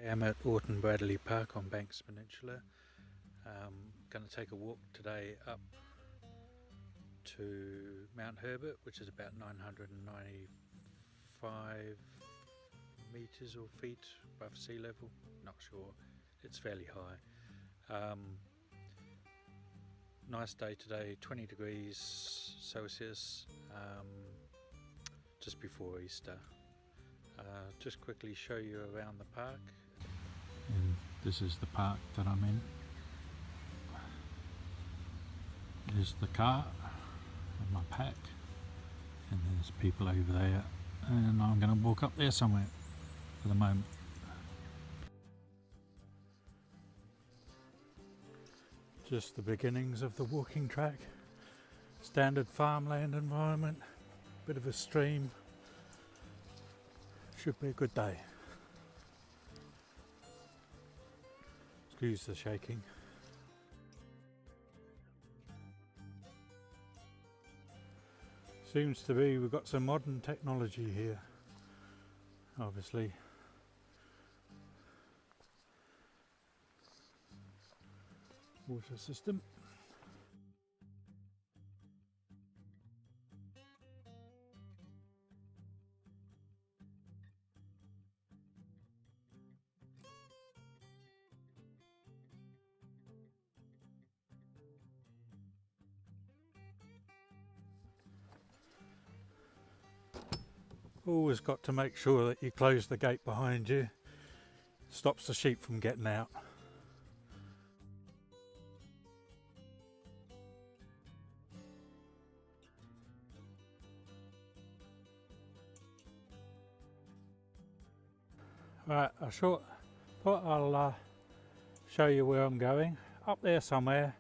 I'm at Orton Bradley Park on Banks Peninsula. Going to take a walk today up to Mount Herbert, which is about 995 metres or feet above sea level. Not sure, it's fairly high. Nice day today, 20 degrees Celsius, just before Easter. Just quickly show you around the park. And this is the park that I'm in. There's the car and my pack, and there's people over there, and I'm going to walk up there somewhere for the moment. Just the beginnings of the walking track. Standard farmland environment, bit of a stream. Should be a good day. Excuse the shaking. Seems to be we've got some modern technology here, obviously. Water system. Always got to make sure that you close the gate behind you. Stops the sheep from getting out. Right, I thought I'll show you where I'm going. Up there somewhere,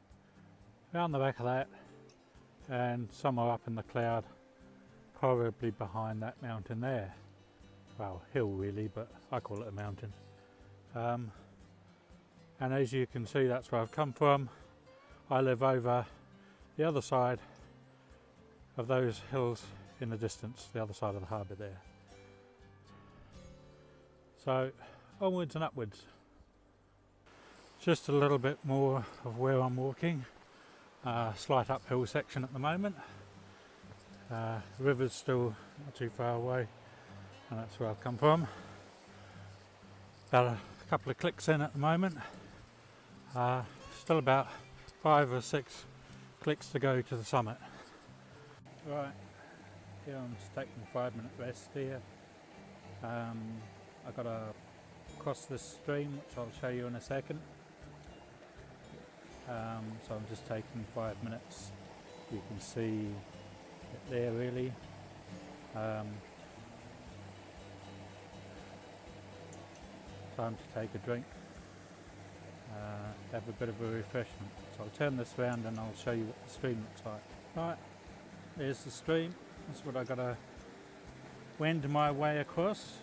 around the back of that, and somewhere up in the cloud, probably behind that mountain there. Well, hill really, but I call it a mountain. And as you can see, that's where I've come from. I live over the other side of those hills in the distance, the other side of the harbour there. So onwards and upwards. Just a little bit more of where I'm walking. Slight uphill section at the moment. The river's still not too far away, and that's where I've come from. About a couple of clicks in at the moment. Still about 5 or 6 clicks to go to the summit. Right, here I'm just taking a 5-minute rest here. I've got to cross this stream, which I'll show you in a second. So I'm just taking 5 minutes. You can see it there really. Time to take a drink, have a bit of a refreshment. So I'll turn this around and I'll show you what the stream looks like. Right, there's the stream. That's what I've got to wend my way across.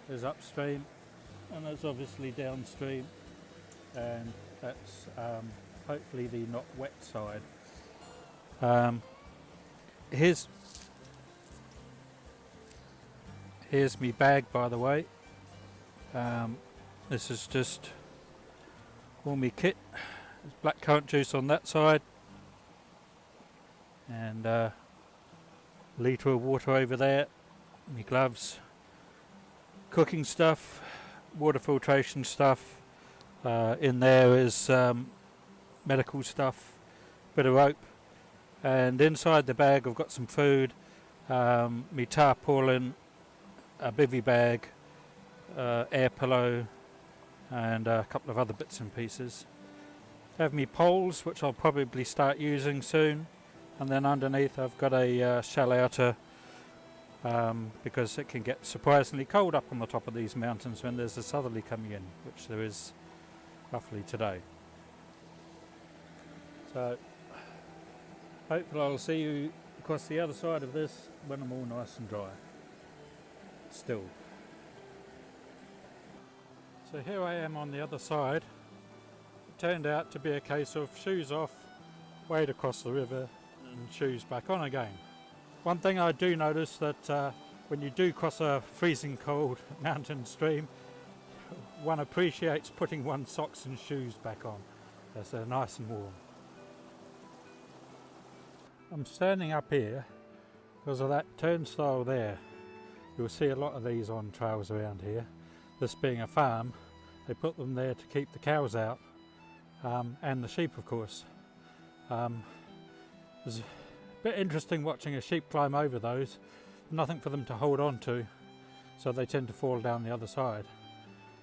There's upstream, and there's obviously downstream, and that's hopefully the not wet side. Here's my bag, by the way. This is just all my kit. There's blackcurrant juice on that side, and a litre of water over there. My gloves, cooking stuff, water filtration stuff. In there is medical stuff, bit of rope, and inside the bag I've got some food, my tarpaulin, a bivvy bag, air pillow, and a couple of other bits and pieces. I have my poles, which I'll probably start using soon, and then underneath I've got a shell outer, because it can get surprisingly cold up on the top of these mountains when there's a southerly coming in, which there is roughly today. So hopefully I'll see you across the other side of this when I'm all nice and dry. Still. So here I am on the other side. It turned out to be a case of shoes off, wade across the river, and shoes back on again. One thing I do notice that when you do cross a freezing cold mountain stream, one appreciates putting one's socks and shoes back on as they're nice and warm. I'm standing up here because of that turnstile there. You'll see a lot of these on trails around here. This being a farm, they put them there to keep the cows out, and the sheep, of course. It's a bit interesting watching a sheep climb over those. Nothing for them to hold on to, so they tend to fall down the other side.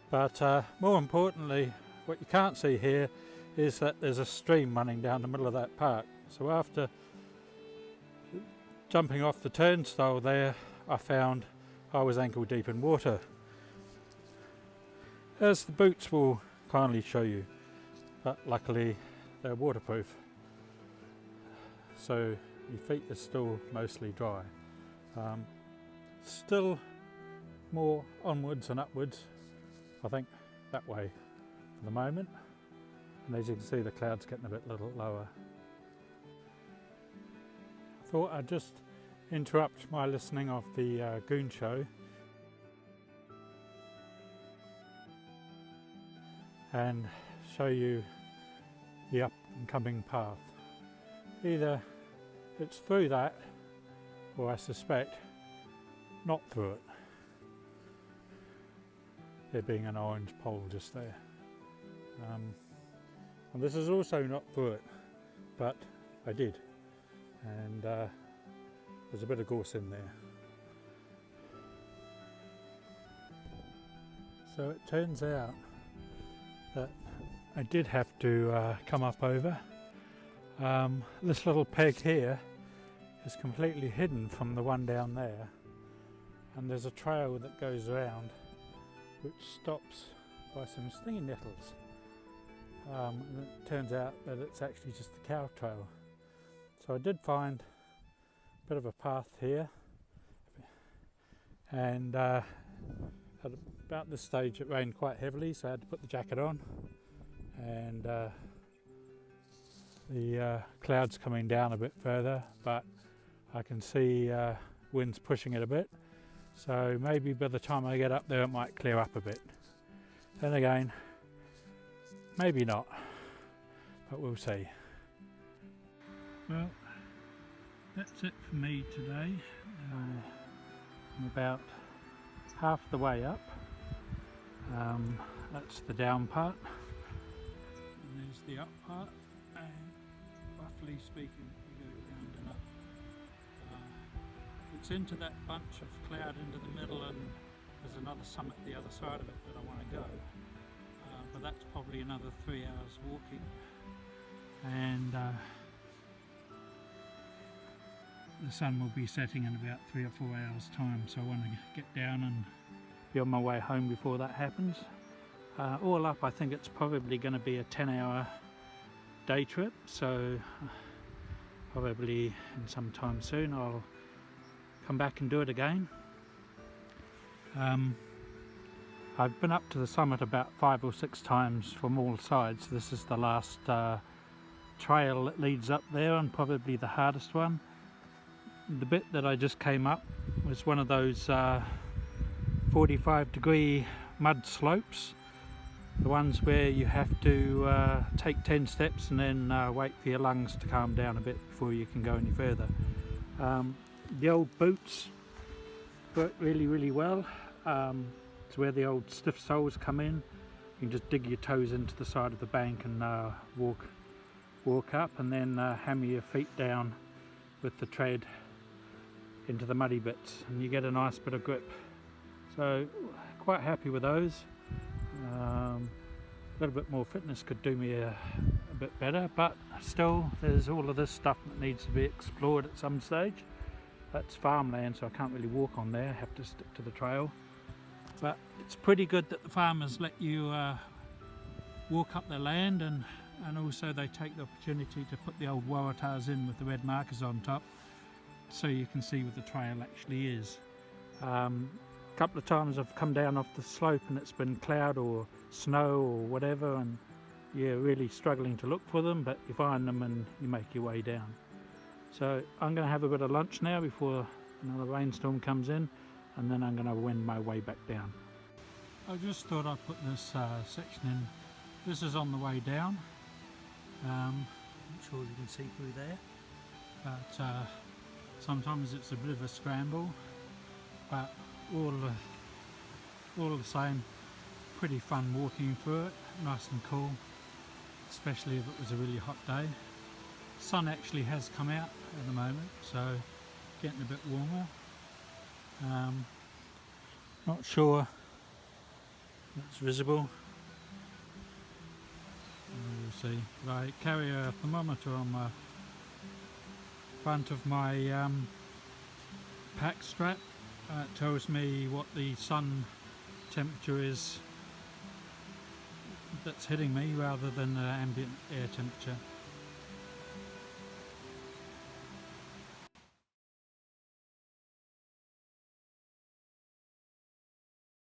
But more importantly, what you can't see here is that there's a stream running down the middle of that park. So after jumping off the turnstile there, I found I was ankle deep in water, as the boots will kindly show you, but luckily they're waterproof, so your feet are still mostly dry. Still more onwards and upwards, I think, that way for the moment, and as you can see the clouds getting a bit little lower. I thought I'd just interrupt my listening of the Goon Show and show you the up and coming path. Either it's through that, or I suspect not through it, there being an orange pole just there. And this is also not through it, but I did, and there's a bit of gorse in there. So it turns out that I did have to come up over. This little peg here is completely hidden from the one down there, and there's a trail that goes around which stops by some stinging nettles, and it turns out that it's actually just the cow trail. So I did find a bit of a path here, and at about this stage it rained quite heavily, so I had to put the jacket on, and the clouds coming down a bit further, but I can see winds pushing it a bit, so maybe by the time I get up there it might clear up a bit. Then again, maybe not, but we'll see. Well, that's it for me today. I'm about half the way up. That's the down part, and there's the up part, and roughly speaking we go round and up. It's into that bunch of cloud into the middle, and there's another summit the other side of it that I want to go, but that's probably another 3 hours walking, and the sun will be setting in about 3 or 4 hours time, so I want to get down and be on my way home before that happens. All up, I think it's probably going to be a 10-hour day trip, so probably in some time soon I'll come back and do it again. I've been up to the summit about 5 or 6 times from all sides. This is the last trail that leads up there, and probably the hardest one. The bit that I just came up was one of those 45-degree mud slopes, the ones where you have to take 10 steps and then wait for your lungs to calm down a bit before you can go any further. The old boots work really well. It's where the old stiff soles come in. You can just dig your toes into the side of the bank and walk up, and then hammer your feet down with the tread into the muddy bits, and you get a nice bit of grip. So quite happy with those. A little bit more fitness could do me a bit better, but still there's all of this stuff that needs to be explored at some stage. That's farmland, so I can't really walk on there, I have to stick to the trail. But it's pretty good that the farmers let you walk up their land, and also they take the opportunity to put the old waratahs in with the red markers on top, so you can see what the trail actually is. A couple of times I've come down off the slope and it's been cloud or snow or whatever, and you're really struggling to look for them, but you find them and you make your way down. So I'm going to have a bit of lunch now before another rainstorm comes in, and then I'm going to wend my way back down. I just thought I'd put this section in. This is on the way down. I'm not sure you can see through there, but sometimes it's a bit of a scramble, but all the same, pretty fun walking through it, nice and cool, especially if it was a really hot day. Sun actually has come out at the moment, so getting a bit warmer. Not sure that's visible. We'll see. But I carry a thermometer on the front of my pack strap. It tells me what the sun temperature is that's hitting me rather than the ambient air temperature.